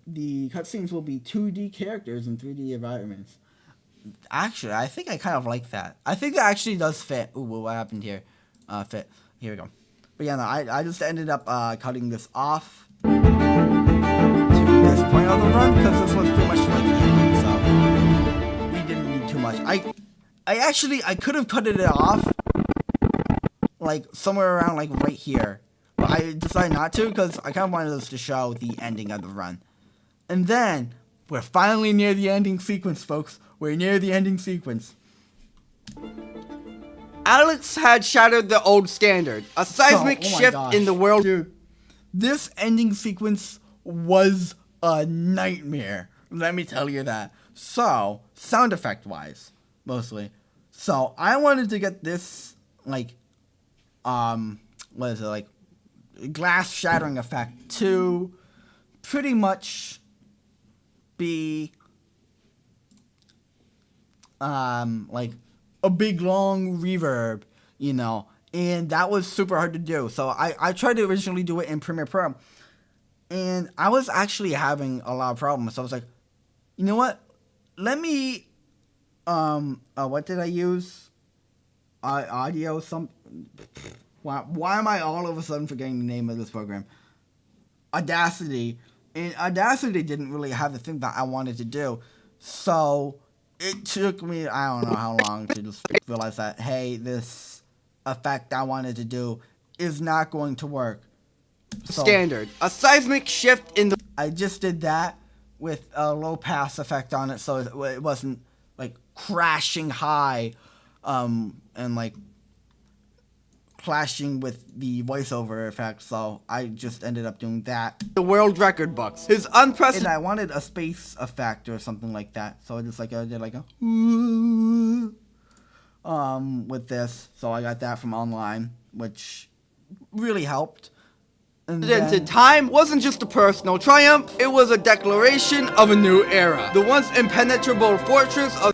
the cutscenes will be 2D characters and 3D environments. Actually, I think I kind of like that. I think that actually does fit. Ooh, what happened here? Fit. Here we go. But yeah, no, I just ended up cutting this off to this point of the run because this was pretty much like the ending, so we didn't need too much. I could have cut it off like somewhere around like right here. But I decided not to because I kind of wanted us to show the ending of the run. And then, we're finally near the ending sequence, folks. We're near the ending sequence. Alex had shattered the old standard, a seismic shift in the world. Dude, this ending sequence was a nightmare. Let me tell you that. So, sound effect wise, mostly. So, I wanted to get this, like, what is it, like, glass shattering effect to pretty much be like a big long reverb, you know, and that was super hard to do. So I tried to originally do it in Premiere Pro, and I was actually having a lot of problems. So I was like, you know what, let me what did I use? Audio Why am I all of a sudden forgetting the name of this program? Audacity. And Audacity didn't really have the thing that I wanted to do. So it took me, I don't know how long to just realize that, hey, this effect I wanted to do is not going to work. So Standard. A seismic shift in the... I just did that with a low pass effect on it so it wasn't like crashing high and like clashing with the voiceover effect, so I just ended up doing that. The world record books. His unprecedented... And I wanted a space effect or something like that, so I just like I did like a with this, so I got that from online, which really helped. And then, time wasn't just a personal triumph, it was a declaration of a new era. The once impenetrable fortress of...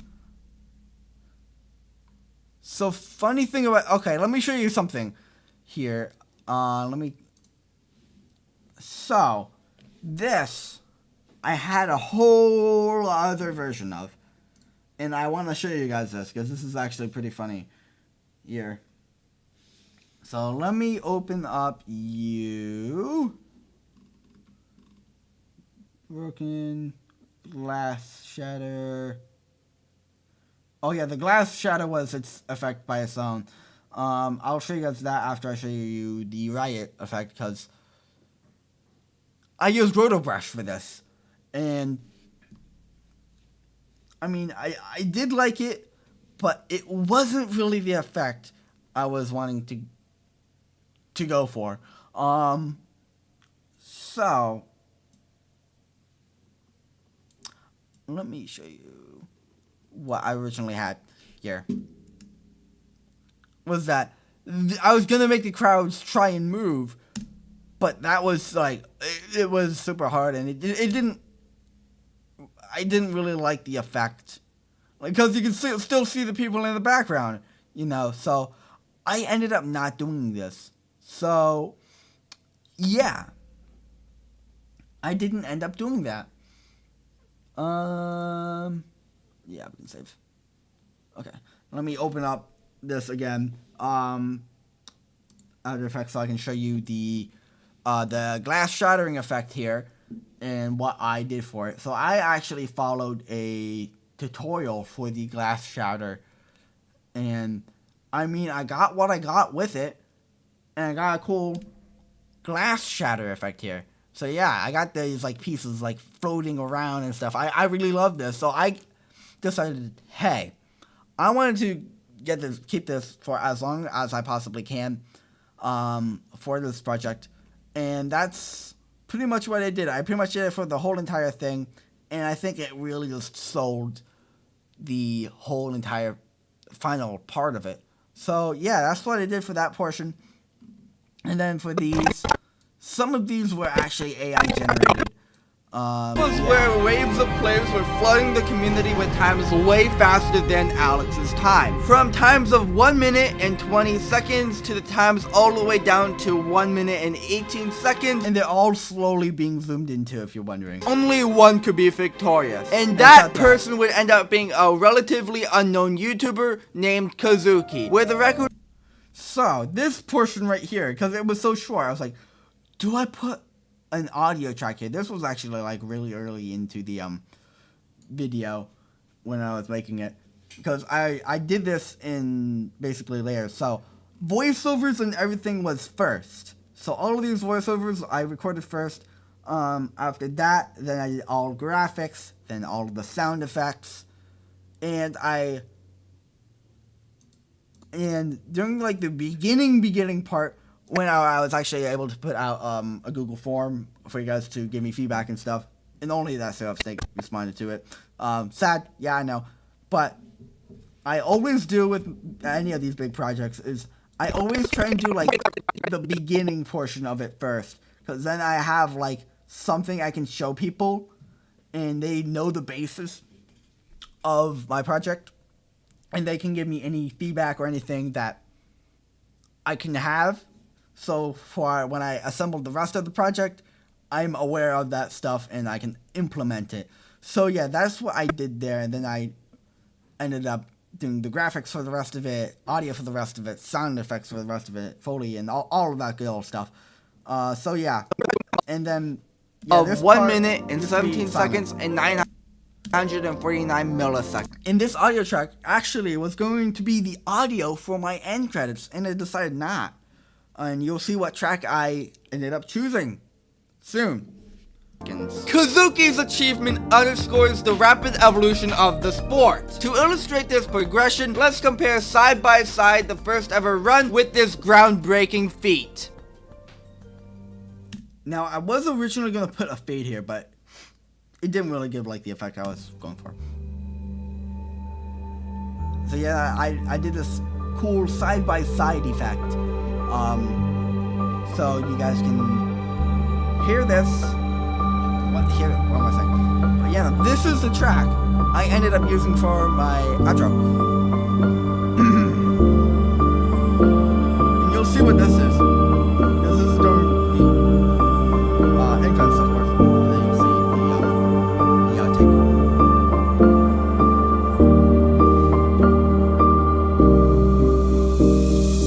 So funny thing about, okay, let me show you something here. So this I had a whole other version of, and I want to show you guys this because this is actually pretty funny here. So let me open up broken glass shatter. Oh yeah, the glass shatter was its effect by its own. I'll show you guys that after I show you the riot effect, because I used Rotobrush for this. And, I mean, I did like it, but it wasn't really the effect I was wanting to go for. So, let me show you what I originally had here. Was that I was gonna make the crowds try and move, but that was like it was super hard, and it didn't. I didn't really like the effect, because you can still see the people in the background, you know. So I ended up not doing this. So yeah, I didn't end up doing that. Yeah, we can save. Okay, let me open up this again. After Effects, so I can show you the glass shattering effect here and what I did for it. So I actually followed a tutorial for the glass shatter, and I mean, I got what I got with it, and I got a cool glass shatter effect here. So yeah, I got these like pieces like floating around and stuff. I really love this. So I decided, hey, I wanted to keep this for as long as I possibly can for this project. And that's pretty much what I did. I pretty much did it for the whole entire thing, and I think it really just sold the whole entire final part of it. So yeah, that's what I did for that portion. And then for these, some of these were actually AI generated. Was where waves of players were flooding the community with times way faster than Alex's time. From times of 1 minute and 20 seconds to the times all the way down to 1 minute and 18 seconds. And they're all slowly being zoomed into, if you're wondering. Only one could be victorious. And that person would end up being a relatively unknown YouTuber named Kazuki. Where the record... So, this portion right here, because it was so short, I was like, do I put an audio track here? This was actually like really early into the video when I was making it, because I did this in basically layers. So voiceovers and everything was first. So all of these voiceovers I recorded first. After that, then I did all graphics, then all of the sound effects, and during like the beginning part, when I was actually able to put out a Google form for you guys to give me feedback and stuff, and only that Seraph Snake responded to it. Sad, yeah, I know. But I always do with any of these big projects is I always try and do like the beginning portion of it first, because then I have like something I can show people, and they know the basis of my project, and they can give me any feedback or anything that I can have. So for when I assemble the rest of the project, I'm aware of that stuff and I can implement it. So yeah, that's what I did there. And then I ended up doing the graphics for the rest of it, audio for the rest of it, sound effects for the rest of it, Foley, and all of that good old stuff. So yeah. And then... yeah, of 1 minute and 17 seconds and 949 milliseconds. And this audio track actually was going to be the audio for my end credits, and I decided not. And you'll see what track I ended up choosing soon. Kazuki's achievement underscores the rapid evolution of the sport. To illustrate this progression, let's compare side by side the first ever run with this groundbreaking feat. Now, I was originally going to put a fade here, but it didn't really give like the effect I was going for. So yeah, I did this cool side by side effect. So you guys can hear this. What am I saying? But yeah, this is the track I ended up using for my outro. And you'll see what this is. This is during the entrance, of course. And then you'll see the outtake.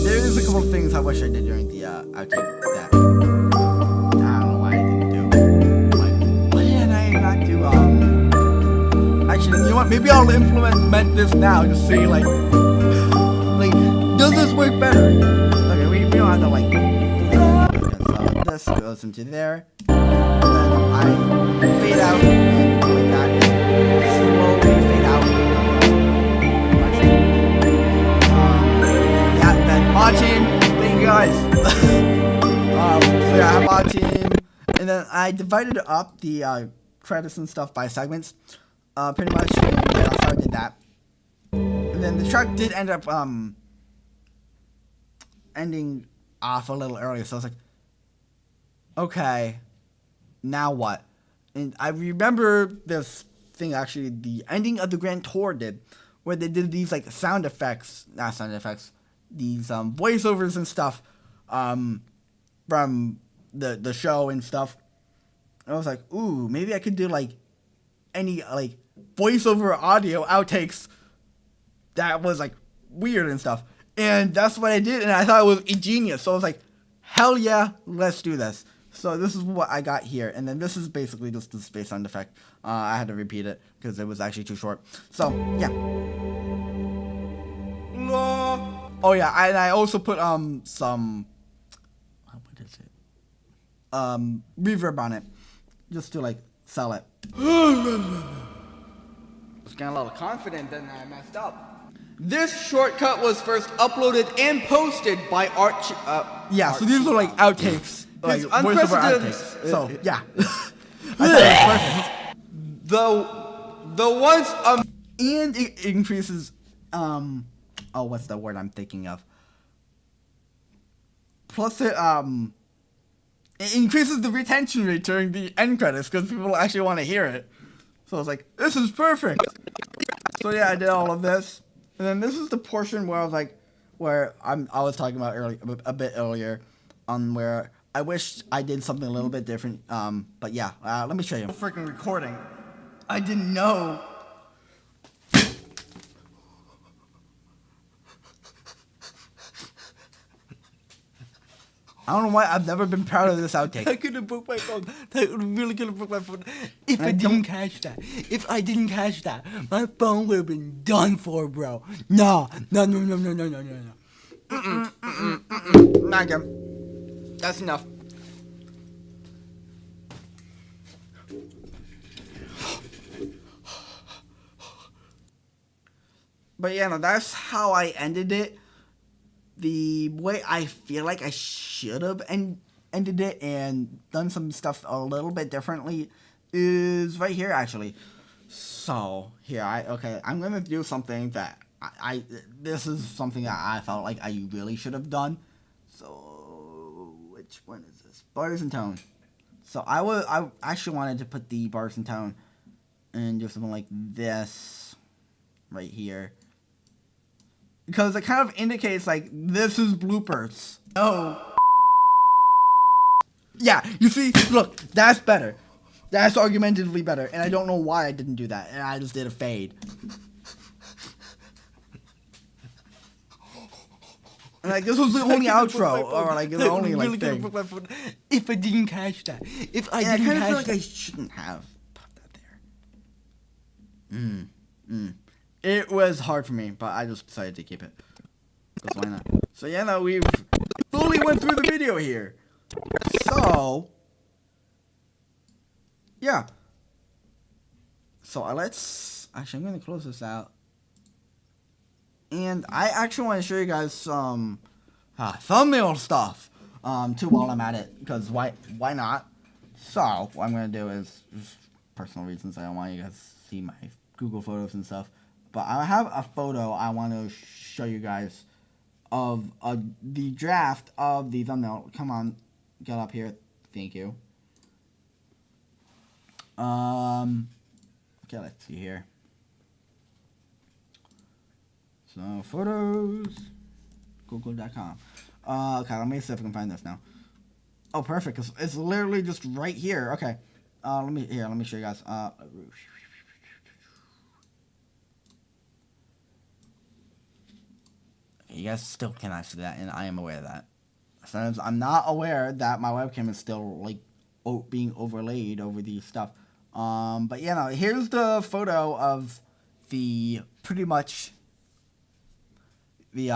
There's a couple of things I wish I did during the outtake that I don't know why I didn't do. Like, why did I not do actually, you know what, maybe I'll implement this now to see like does this work better? Okay, we don't have to like do this. So this goes into there, and then I fade out like that, slowly fade out. Yeah, then mod team, thank you guys. So yeah, I have mod team, and then I divided up the credits and stuff by segments. Pretty much, yeah, that's how I did that. And then the track did end up ending off a little earlier, so I was like, okay, now what? And I remember this thing actually, the ending of the Grand Tour did, where they did these like these voiceovers and stuff from the show and stuff. And I was like, ooh, maybe I could do like any like voiceover audio outtakes that was like weird and stuff. And that's what I did, and I thought it was ingenious. So I was like, hell yeah, let's do this. So this is what I got here, and then this is basically just the space sound effect. I had to repeat it because it was actually too short. So yeah. Oh yeah, and I also put some what is it? Reverb on it, just to like sell it. I was getting a little confident, then I messed up. This shortcut was first uploaded and posted by Yeah, so these are like outtakes. Like It's voiceover unprecedented. outtakes. So, yeah. I thought it was perfect. The once And it increases, oh, what's the word I'm thinking of? Plus it increases the retention rate during the end credits because people actually want to hear it. So I was like, this is perfect. So yeah, I did all of this. And then this is the portion where I was like, I was talking about a bit earlier, where I wish I did something a little bit different. But yeah, let me show you. Freaking recording. I didn't know. I don't know why I've never been proud of this outtake. I could have broke my phone. I really could have broke my phone if I didn't catch that. If I didn't catch that, my phone would have been done for, bro. No. Not again. That's enough. But yeah, no, that's how I ended it. The way I feel like I should have ended it and done some stuff a little bit differently is right here, actually. So, here, I'm going to do something that this is something that I felt like I really should have done. So, which one is this? Bars and tone. So, I actually wanted to put the bars and tone and do something like this right here. Because it kind of indicates, like, this is bloopers. Oh. Yeah, you see? Look, that's better. That's argumentatively better. And I don't know why I didn't do that. And I just did a fade. And, like, this was the only outro. Or, like, the only, like, thing. If I didn't catch that. If I And didn't I kind of catch feel like that. I shouldn't have put that there. It was hard for me, but I just decided to keep it. Because why not? So yeah, no, we've fully went through the video here. So, yeah. So actually, I'm going to close this out. And I actually want to show you guys some thumbnail stuff, too, while I'm at it. Because why not? So, what I'm going to do is, just personal reasons, I don't want you guys to see my Google photos and stuff. But I have a photo I want to show you guys of the draft of the thumbnail. Come on, get up here. Thank you. Okay, let's see here. So, photos, google.com. Okay, let me see if I can find this now. Oh, perfect. It's literally just right here. Okay. Let me show you guys. You guys still cannot see that, and I am aware of that. Sometimes I'm not aware that my webcam is still, like, being overlaid over the stuff. But yeah, no, here's the photo of pretty much the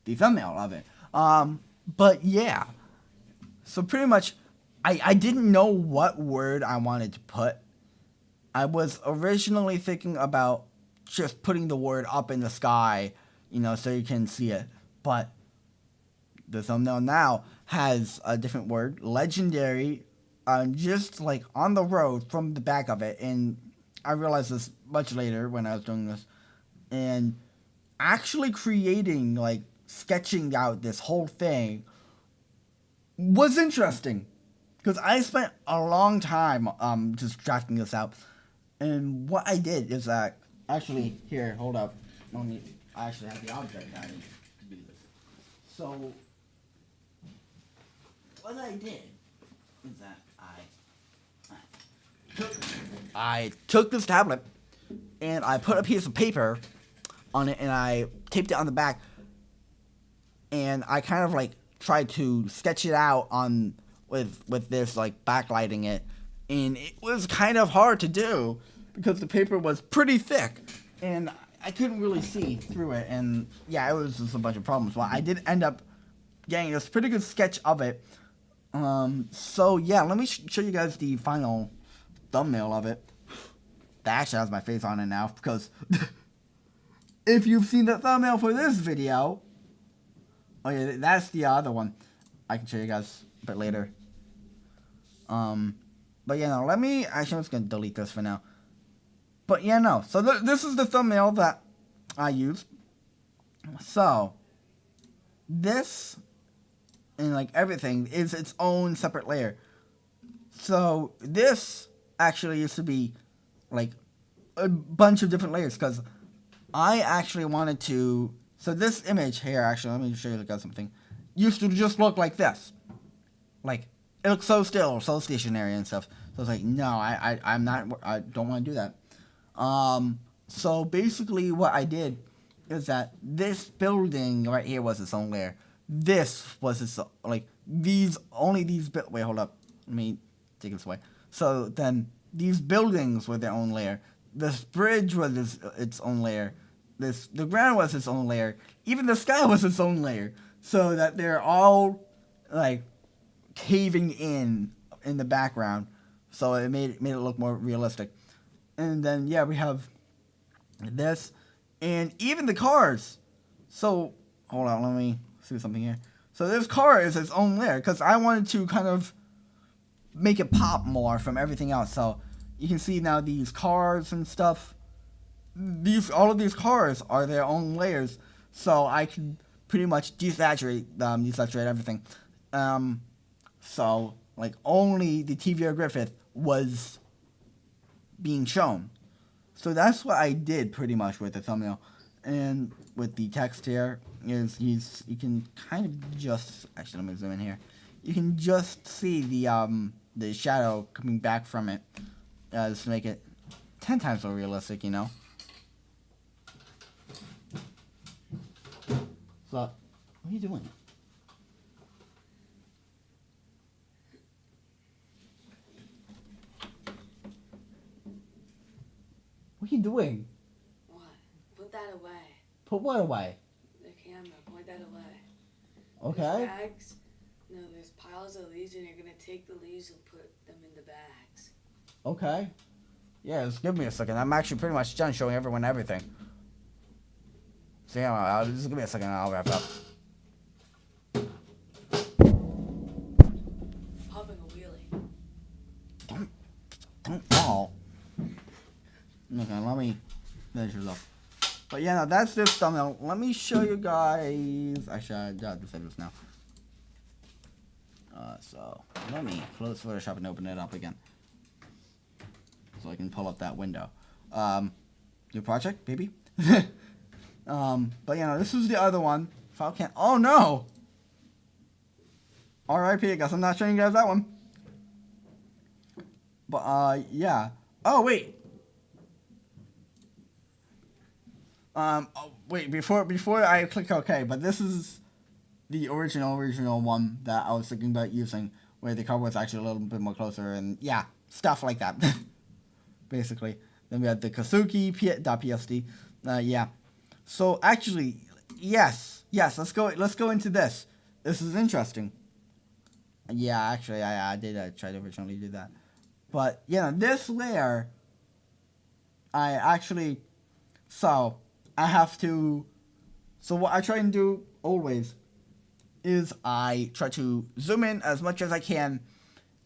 thumbnail of it. But yeah, so pretty much, I didn't know what word I wanted to put. I was originally thinking about just putting the word up in the sky, so you can see it. But the thumbnail now has a different word, legendary, just like on the road from the back of it. And I realized this much later when I was doing this. And actually creating, like, sketching out this whole thing was interesting. Because I spent a long time just drafting this out. And what I did is that, actually, here, hold up. I actually have the object I need to do this. So, what I did is that I took this tablet and I put a piece of paper on it and I taped it on the back and I kind of like tried to sketch it out with this like backlighting it, and it was kind of hard to do because the paper was pretty thick and I couldn't really see through it, and yeah, it was just a bunch of problems. Well, I did end up getting this pretty good sketch of it. So yeah, let me show you guys the final thumbnail of it. That actually has my face on it now because if you've seen the thumbnail for this video, oh yeah, that's the other one. I can show you guys a bit later. But yeah, no, let me, actually I'm just going to delete this for now. But yeah, no, so this is the thumbnail that I used. So, this, and like everything, is its own separate layer. So, this actually used to be like a bunch of different layers, because I actually wanted to, so this image here, actually, let me show you guys something, used to just look like this. Like, it looks so still, so stationary and stuff. So I was like, no, I'm not, I don't want to do that. So basically what I did is that this building right here was its own layer. This was its, like, only these, wait, hold up. Let me take this away. So then, these buildings were their own layer. This bridge was its own layer. The ground was its own layer. Even the sky was its own layer. So that they're all, like, caving in the background. So it made it look more realistic. And then, yeah, we have this. And even the cars. So, hold on, let me see something here. So this car is its own layer, because I wanted to kind of make it pop more from everything else. So you can see now these cars and stuff. All of these cars are their own layers. So I can pretty much desaturate everything. So like only the TVA Griffith was being shown. So that's what I did pretty much with the thumbnail. And with the text here, you can kind of just, actually let me zoom in here. You can just see the shadow coming back from it, just to make it 10 times more realistic, you know. So, what are you doing? What are you doing? What? Put that away. Put what away? The camera. Point that away. Okay. There's bags. No, there's piles of leaves, and you're gonna take the leaves and put them in the bags. Okay. Yeah, just give me a second. I'm actually pretty much done showing everyone everything. So yeah, just give me a second and I'll wrap up. Popping a wheelie. Don't fall. Okay, let me finish this up. But yeah, no, that's this thumbnail. Let me show you guys. Actually, I got to say this now. So let me close Photoshop and open it up again, so I can pull up that window. New project, baby. But yeah, no, this is the other one. File can't. Oh no. R.I.P. I guess I'm not showing you guys that one. But yeah. Oh wait. Oh, wait, before I click OK, but this is the original one that I was thinking about using, where the cover was actually a little bit more closer, and yeah, stuff like that, basically. Then we had the Kazuki.psd, yeah. So actually, yes, let's go into this. This is interesting. Yeah, actually, I did try to originally do that, but yeah, this layer, I actually, so what I try and do always is I try to zoom in as much as I can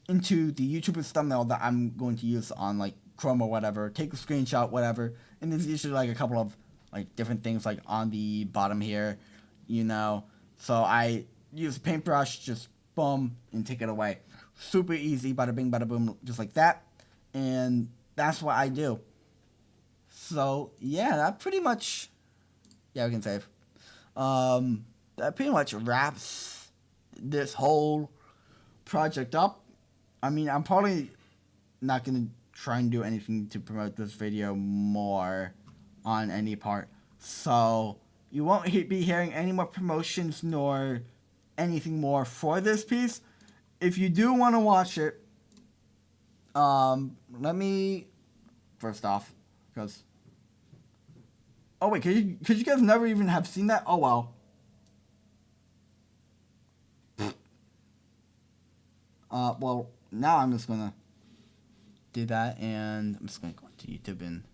into the YouTuber's thumbnail that I'm going to use on like Chrome or whatever, take a screenshot, whatever, and there's usually like a couple of like different things like on the bottom here, you know, so I use a paintbrush, just boom, and take it away. Super easy, bada bing, bada boom, just like that, and that's what I do. So yeah, that pretty much, yeah, we can save. That pretty much wraps this whole project up. I mean, I'm probably not going to try and do anything to promote this video more on any part. So, you won't be hearing any more promotions nor anything more for this piece. If you do want to watch it, let me, first off, because, oh wait, could you guys never even have seen that? Oh well. Well, now I'm just gonna do that, and I'm just gonna go to YouTube and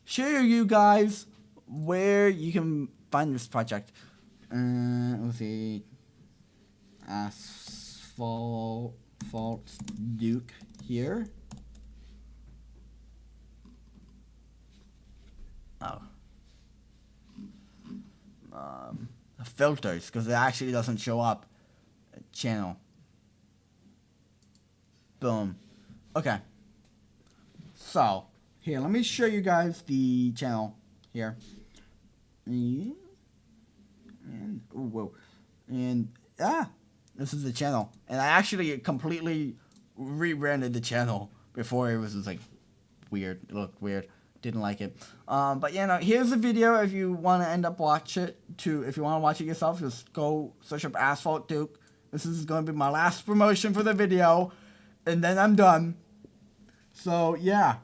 show you guys where you can find this project. Let's see. Asphalt Duke here. Oh. Filters, because it actually doesn't show up. Channel. Boom. Okay. So, here, let me show you guys the channel here. And, ooh, whoa. And, this is the channel. And I actually completely rebranded the channel before. It was just like weird. It looked weird. Didn't like it. But yeah, no, here's the video if you want to end up watch it. If you want to watch it yourself, just go search up Asphalt Duke. This is going to be my last promotion for the video. And then I'm done. So, yeah.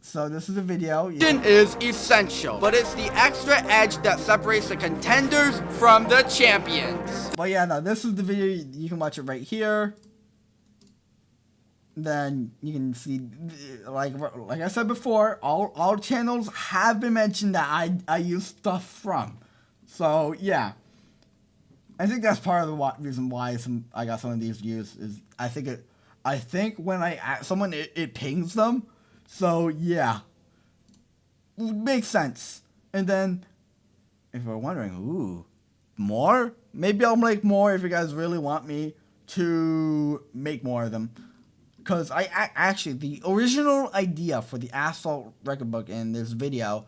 So, this is a video. Is essential, but it's the extra edge that separates the contenders from the champions. But yeah, no, this is the video. You can watch it right here. Then you can see, like I said before, all channels have been mentioned that I use stuff from. So yeah, I think that's part of the reason why I got some of these views is I think when someone it pings them. So yeah, makes sense. And then if you're wondering, ooh, more? Maybe I'll make more if you guys really want me to make more of them. Because I actually, the original idea for the Asphalt record book in this video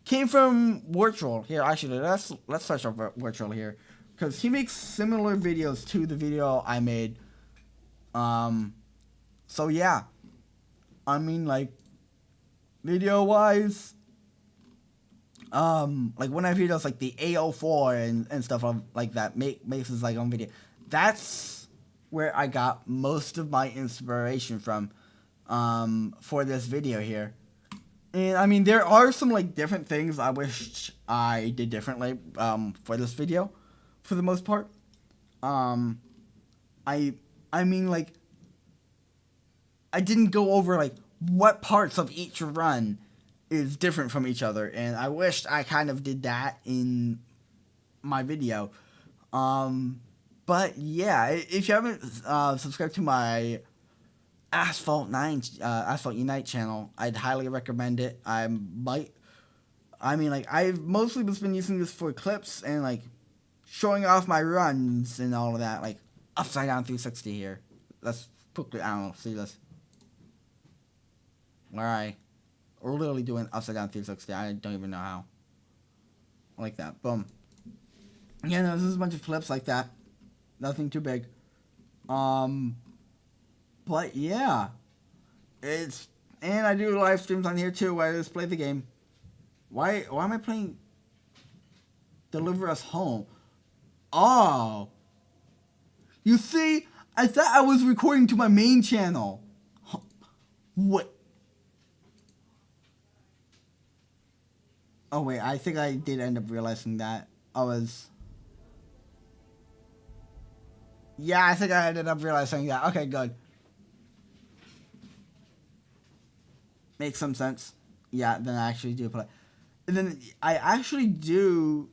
came from Virtual. Here, actually, let's search up Virtual here. Because he makes similar videos to the video I made. So yeah. I mean, like, video-wise, like when I have videos like the A04 and stuff like that, makes this like on video. That's where I got most of my inspiration from for this video here. And I mean, there are some like different things I wish I did differently for this video for the most part. I mean, like, I didn't go over like what parts of each run is different from each other, and I wished I kind of did that in my video. But yeah, if you haven't subscribed to my Asphalt Unite channel, I'd highly recommend it. I've mostly just been using this for clips and like showing off my runs and all of that, like upside down 360 here. Let's quickly, I don't know, see this. Alright. We're literally doing upside down 360. I don't even know how. Like that. Boom. Yeah, no, this is a bunch of clips like that. Nothing too big. But yeah. And I do live streams on here too where I just play the game. Why am I playing Deliver Us Home? Oh. You see, I thought I was recording to my main channel. What? Oh wait, I think I did end up realizing that. Yeah, I think I ended up realizing that. Okay, good. Makes some sense. Yeah, then I actually do play. And then I actually do.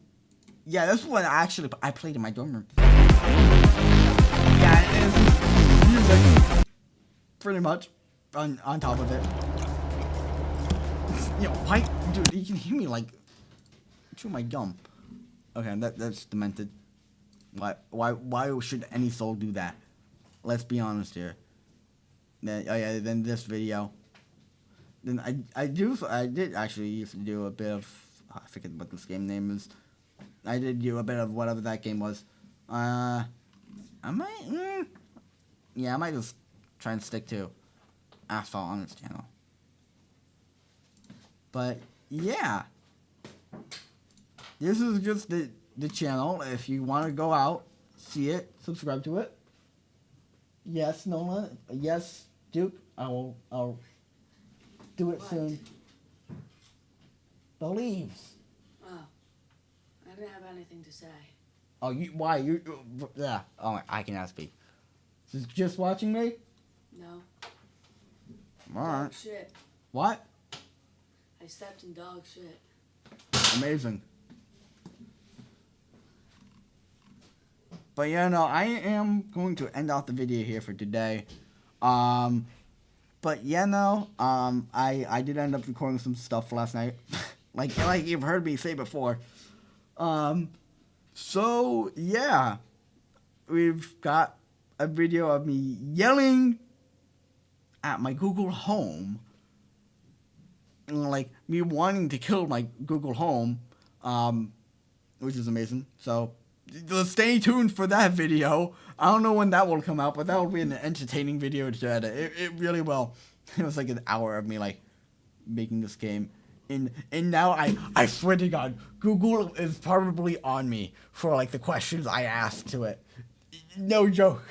Yeah, this is what I played in my dorm room. Yeah, it's music. Pretty much. On top of it. You know, why? Dude, you can hear me like chew my gum. Okay, that's demented. Why should any soul do that? Let's be honest here. Then this video. Then I did actually used to do a bit of, I forget what this game name is. I did do a bit of whatever that game was. I might just try and stick to Asphalt on this channel. But yeah, this is just the channel. If you want to go out, see it, subscribe to it. Yes, Nola. Yes, Duke. I'll do it soon. The leaves. Oh, I didn't have anything to say. Oh, why? Yeah. Oh, I can ask speak. Just watching me? No. Alright. Dog shit. What? I stepped in dog shit. amazing. But yeah, no, I am going to end off the video here for today. But yeah, no, I did end up recording some stuff last night, like you've heard me say before. So yeah, we've got a video of me yelling at my Google Home, like me wanting to kill my Google Home, which is amazing. So stay tuned for that video. I don't know when that will come out, but that will be an entertaining video to edit. It really will. It was like an hour of me like making this game. And now I swear to God, Google is probably on me for like the questions I asked to it. No joke.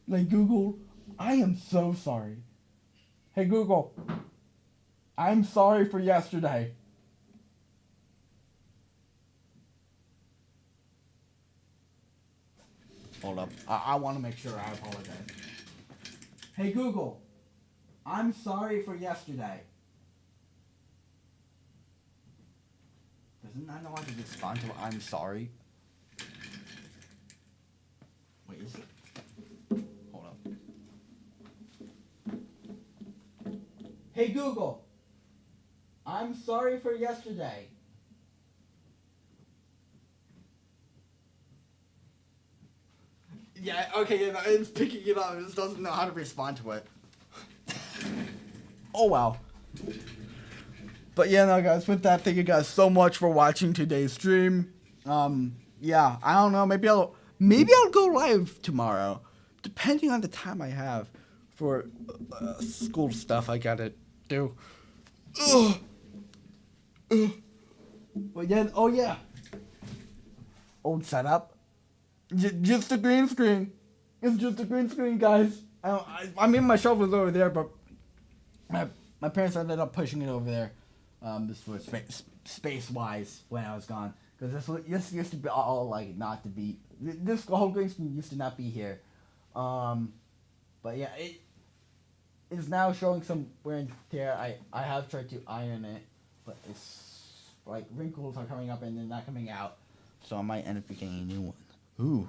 Like, Google, I am so sorry. Hey Google, I'm sorry for yesterday. Hold up. I want to make sure I apologize. Hey Google, I'm sorry for yesterday. Doesn't that know how to respond to I'm sorry? Wait, is it? Hold up. Hey Google, I'm sorry for yesterday. Yeah, okay, yeah, it's picking it up. It just doesn't know how to respond to it. Oh, wow. But yeah, no, guys, with that, thank you guys so much for watching today's stream. Yeah, I don't know, maybe I'll go live tomorrow, depending on the time I have for school stuff I gotta do. But yeah, oh yeah. Old setup. Just a green screen. It's just a green screen, guys. I mean, my shelf was over there, but my parents ended up pushing it over there. This was space-wise when I was gone, because this used to be all like not to be. This whole green screen used to not be here. But yeah, it is now showing some wear and tear. I have tried to iron it, but it's like wrinkles are coming up and they're not coming out. So I might end up getting a new one. Ooh,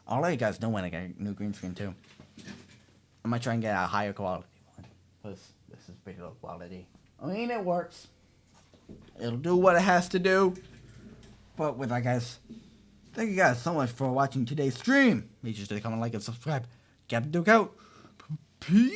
I'll let you guys know when I get a new green screen too. I might try and get a higher quality one, because this is pretty low quality. I mean, it works. It'll do what it has to do. But with that, guys, thank you guys so much for watching today's stream. Make sure to comment, like, and subscribe. Captain Duke out. Peace.